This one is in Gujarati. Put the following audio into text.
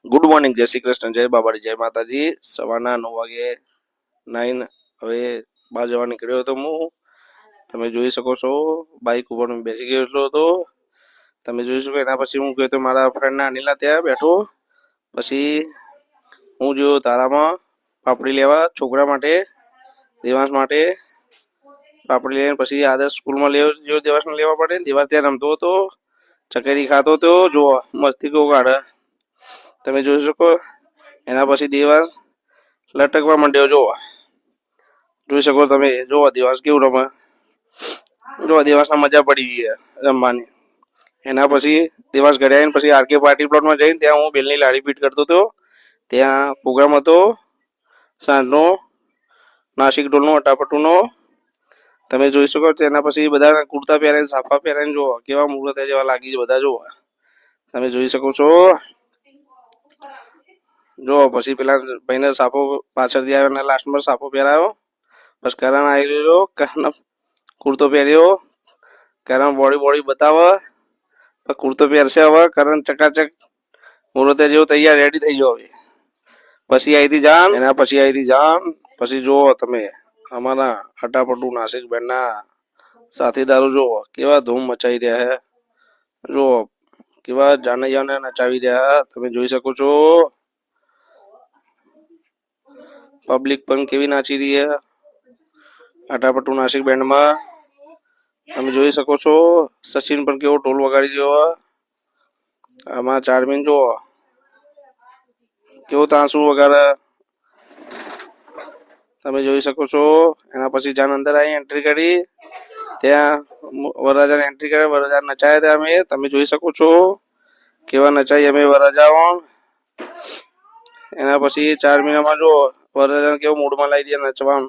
ગુડ મોર્નિંગ, જય શ્રી કૃષ્ણ, જય બાબાજી, જય માતાજી। સવારના 9 વાગે 9 હવે બહાર જવા નીકળ્યો હતો હું। તમે જોઈ શકો છો બાઇક ઉપર હું બેસી ગયો હતો। તમે જોઈ શકો એના પછી હું ગયો તો મારા ફ્રેન્ડના અનિલના ત્યાં બેઠો। પછી હું જો તારામાં પાપડી લેવા છોકરા માટે, દેવાંશ માટે પાપડી લઈને પછી આદર્શ સ્કૂલમાં જો દેવાંશને લેવા પડે। દેવાંશ ત્યાં રમતો હતો, ચકેરી ખાતો હતો, જો મસ્તી કેવો કાઢે તમે જોઈ શકો। એના પછી દેવાંશ લટકવા માંડ્યો, જોઈ શકો તમે। જો દેવાંશ કેવું રમે, જો દેવાંશને મજા પડી ગઈ રમવાની। એના પછી દેવાંશ ઘરે આવીને પછી આરકે પાર્ટી પ્લોટમાં જઈને ત્યાં હું બેલની લારી ફીટ કરતો હતો। ત્યાં પ્રોગ્રામ હતો સાંજનો નાસિક ઢોલનો, અટાપટ્ટુનો। તમે જોઈ શકો તેના પછી બધા કુર્તા પહેરીને, સાફા પહેરીને જો કેવા મૂર્ત જેવા લાગી છે બધા, જો તમે જોઈ શકો છો। જો પછી પેલા ભાઈને સાફો પાછળથી આવ્યો અને લાસ્ટમાં સાફો પહેરાયો। બસ કરણ આવી રહ્યો, કરણ કુર્તો પહેર્યો, કરણ બોડી બતાવે, કુર્તો પહેરશે હવે કરણ ચકાચક મુહૂર્તે જેવું તૈયાર રેડી થઈ જાવ હવે। પછી આવી હતી જાન, એના પછી આવી હતી જાન। પછી જુઓ તમે અમારા અટાપટ્ટુ નાસિક બેનના સાથીદારો જુઓ કેવા ધૂમ મચાવી રહ્યા છે, જુઓ કેવા જાને જાને નચાવી રહ્યા તમે જોઈ શકો છો। પબ્લિક પણ કેવી નાચી રહી છે અટાપટ્ટુ નાસિક બેન્ડમાં, તમે જોઈ શકો છો। સચિન પણ કેવો ઢોલ વગાડી રહ્યો, આમાં ચારમીન જુઓ કેવો તાંસુ વગાડે તમે જોઈ શકો છો। એના પછી જાન અંદર આવી એન્ટ્રી કરી, ત્યાં વરરાજાને એન્ટ્રી કરી, વરરાજા નચાયા હતા અમે, તમે જોઈ શકો છો કેવા નચાઈ અમે વરરાજાઓ। એના પછી 4 મહિનામાં જો વરરાજાને કેવો મૂડમાં લાવી દે નચવા।